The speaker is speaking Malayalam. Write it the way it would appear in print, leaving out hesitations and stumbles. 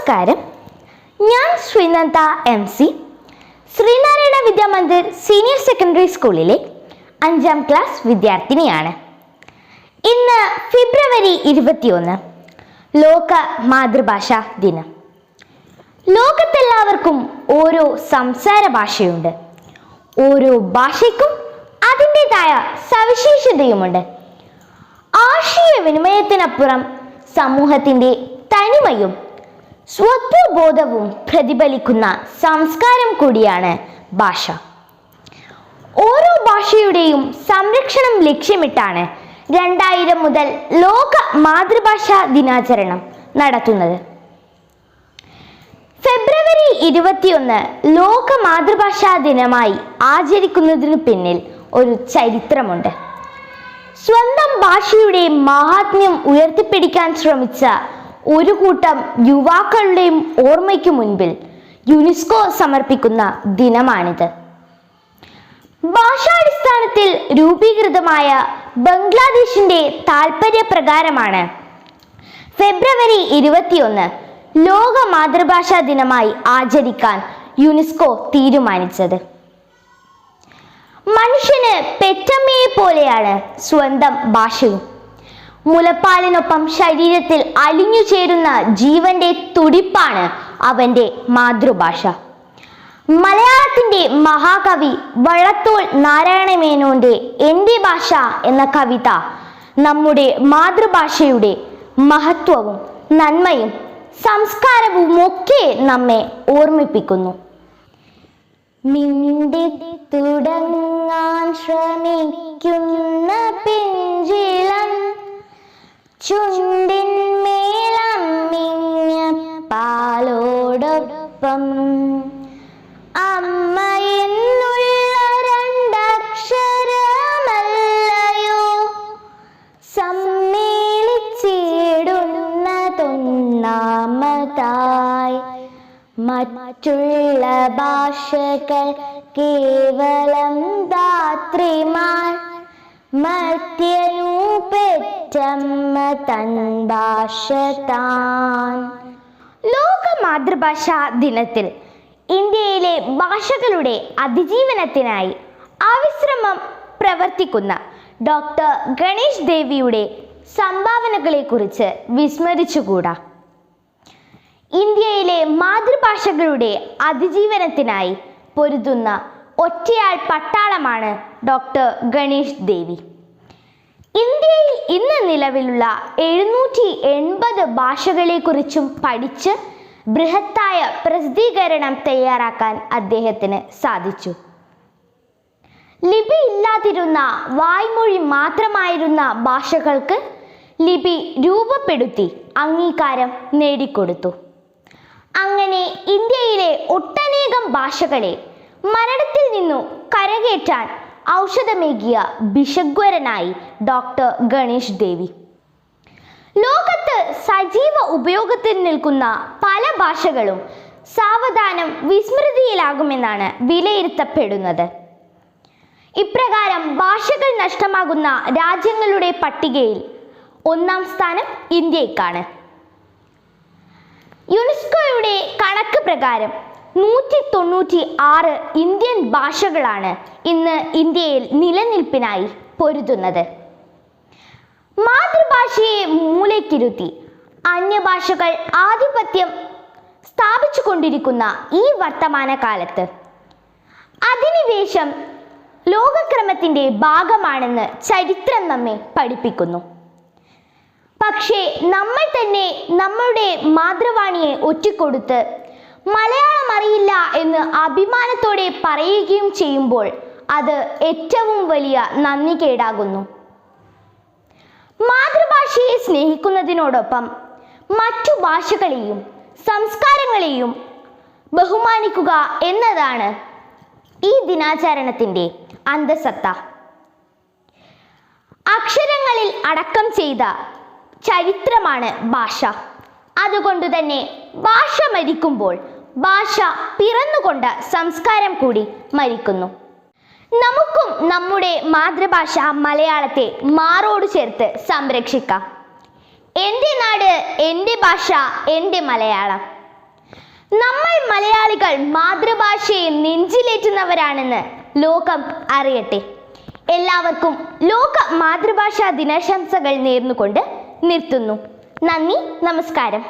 നമസ്കാരം. ഞാൻ Sreenanda MC, Sreenarayana Vidyamandir senior secondary സ്കൂളിലെ 5ാം ക്ലാസ് വിദ്യാർത്ഥിനിയാണ്. ഇന്ന് ഫെബ്രുവരി 21, ലോക മാതൃഭാഷാ ദിനം. ലോകത്തെല്ലാവർക്കും ഓരോ സംസാര ഭാഷയുണ്ട്. ഓരോ ഭാഷയ്ക്കും അതിൻ്റെതായ സവിശേഷതയുമുണ്ട്. ആശയവിനിമയത്തിനപ്പുറം സമൂഹത്തിൻ്റെ തനിമയും സ്വത്വബോധവും പ്രതിഫലിക്കുന്ന സംസ്കാരം കൂടിയാണ് ഭാഷ. ഓരോ ഭാഷയുടെയും സംരക്ഷണം ലക്ഷ്യമിട്ടാണ് 2000 മുതൽ ലോക മാതൃഭാഷാ ദിനാചരണം നടത്തുന്നത്. ഫെബ്രുവരി 21 ലോക മാതൃഭാഷാ ദിനമായി ആചരിക്കുന്നതിനു പിന്നിൽ ഒരു ചരിത്രമുണ്ട്. സ്വന്തം ഭാഷയുടെ മഹാത്മ്യം ഉയർത്തിപ്പിടിക്കാൻ ശ്രമിച്ച ഒരു കൂട്ടം യുവാക്കളുടെയും ഓർമ്മയ്ക്ക് മുൻപിൽ യുനെസ്കോ സമർപ്പിക്കുന്ന ദിനമാണിത്. ഭാഷാടിസ്ഥാനത്തിൽ രൂപീകൃതമായ ബംഗ്ലാദേശിന്റെ താൽപര്യപ്രകാരമാണ് ഫെബ്രുവരി 21 ലോക മാതൃഭാഷാ ദിനമായി ആചരിക്കാൻ യുനെസ്കോ തീരുമാനിച്ചത്. മനുഷ്യന് പെറ്റമ്മയെ പോലെയാണ് സ്വന്തം ഭാഷയും. മുലപ്പാലിനൊപ്പം ശരീരത്തിൽ അലിഞ്ഞു ചേരുന്ന ജീവന്റെ തുടിപ്പാണ് അവന്റെ മാതൃഭാഷ. മലയാളത്തിന്റെ മഹാകവി വള്ളത്തോൾ നാരായണമേനോന്റെ എൻ്റെ ഭാഷ എന്ന കവിത നമ്മുടെ മാതൃഭാഷയുടെ മഹത്വവും നന്മയും സംസ്കാരവും ഒക്കെ നമ്മെ ഓർമ്മിപ്പിക്കുന്നു. മിണ്ടി തുടങ്ങാൻ ശ്രമിക്കുന്ന പിഞ്ചിളം ചുണ്ടിന്മേലമ്മിഞ്ഞ പാലോടൊപ്പം അമ്മ എന്നുള്ള രണ്ടക്ഷരമല്ലയോ സമ്മേളിച്ചിടുന്നതൊന്നാമതായി. മറ്റുള്ള ഭാഷകൾ കേവലം ധാത്രിമാർ, മർത്യനു പെറ്റമ്മ തൻ ഭാഷ താൻ. ലോക മാതൃഭാഷാ ദിനത്തിൽ ഇന്ത്യയിലെ ഭാഷകളുടെ അതിജീവനത്തിനായി അവിശ്രമം പ്രവർത്തിക്കുന്ന ഡോക്ടർ ഗണേഷ് ദേവിയുടെ സംഭാവനകളെക്കുറിച്ച് വിസ്മരിച്ചുകൂടാ. ഇന്ത്യയിലെ മാതൃഭാഷകളുടെ അതിജീവനത്തിനായി പൊരുതുന്ന ഒറ്റയാൾ പട്ടാളമാണ് ഡോക്ടർ ഗണേഷ് ദേവി. ഇന്ത്യയിൽ ഇന്ന് നിലവിലുള്ള 780 ഭാഷകളെക്കുറിച്ചും പഠിച്ച് ബൃഹത്തായ പ്രസിദ്ധീകരണം തയ്യാറാക്കാൻ അദ്ദേഹത്തിന് സാധിച്ചു. ലിപി ഇല്ലാതിരുന്ന വായ്മൊഴി മാത്രമായിരുന്ന ഭാഷകൾക്ക് ലിപി രൂപപ്പെടുത്തി അംഗീകാരം നേടിക്കൊടുത്തു. അങ്ങനെ ഇന്ത്യയിലെ ഒട്ടനേകം ഭാഷകളെ മരണത്തിൽ നിന്നു കരകയറ്റാൻ ഔഷധമേകിയ ഭിഷഗ്വരനായി ഡോക്ടർ ഗണേഷ് ദേവി. ലോകത്ത് സജീവ ഉപയോഗത്തിൽ നിൽക്കുന്ന പല ഭാഷകളും സാവധാനം വിസ്മൃതിയിലാകുമെന്നാണ് വിലയിരുത്തപ്പെടുന്നത്. ഇപ്രകാരം ഭാഷകൾ നഷ്ടമാകുന്ന രാജ്യങ്ങളുടെ പട്ടികയിൽ 1ാം സ്ഥാനം ഇന്ത്യക്കാണ്. യുനെസ്കോയുടെ കണക്ക് പ്രകാരം 196 ഇന്ത്യൻ ഭാഷകളാണ് ഇന്ന് ഇന്ത്യയിൽ നിലനിൽപ്പിനായി പൊരുതുന്നത്. മാതൃഭാഷയെ മൂലയ്ക്കിരുത്തി അന്യഭാഷകൾ ആധിപത്യം സ്ഥാപിച്ചു കൊണ്ടിരിക്കുന്ന ഈ വർത്തമാന കാലത്ത് അധിനിവേശം ലോകക്രമത്തിന്റെ ഭാഗമാണെന്ന് ചരിത്രം നമ്മെ പഠിപ്പിക്കുന്നു. പക്ഷേ നമ്മൾ തന്നെ നമ്മളുടെ മാതൃവാണിയെ ഒറ്റിക്കൊടുത്ത് മലയാളം അറിയില്ല എന്ന് അഭിമാനത്തോടെ പറയുകയും ചെയ്യുമ്പോൾ അത് ഏറ്റവും വലിയ നന്ദികേടാകുന്നു. മാതൃഭാഷയെ സ്നേഹിക്കുന്നതിനോടൊപ്പം മറ്റു ഭാഷകളെയും സംസ്കാരങ്ങളെയും ബഹുമാനിക്കുക എന്നതാണ് ഈ ദിനാചരണത്തിൻ്റെ അന്തസത്ത. അക്ഷരങ്ങളിൽ അടക്കം ചെയ്ത ചരിത്രമാണ് ഭാഷ. അതുകൊണ്ട് തന്നെ ഭാഷ മരിക്കുമ്പോൾ ഭാഷ പിറന്നുകൊണ്ട സംസ്കാരം കൂടി മരിക്കുന്നു. നമുക്കും നമ്മുടെ മാതൃഭാഷ മലയാളത്തെ മാറോട് ചേർത്ത് സംരക്ഷിക്കാം. എൻ്റെ നാട്, എൻ്റെ ഭാഷ, എൻ്റെ മലയാളം. നമ്മൾ മലയാളികൾ മാതൃഭാഷയെ നെഞ്ചിലേറ്റുന്നവരാണെന്ന് ലോകം അറിയട്ടെ. എല്ലാവർക്കും ലോക മാതൃഭാഷാ ദിനാശംസകൾ നേർന്നുകൊണ്ട് നിർത്തുന്നു. നന്ദി, നമസ്കാരം.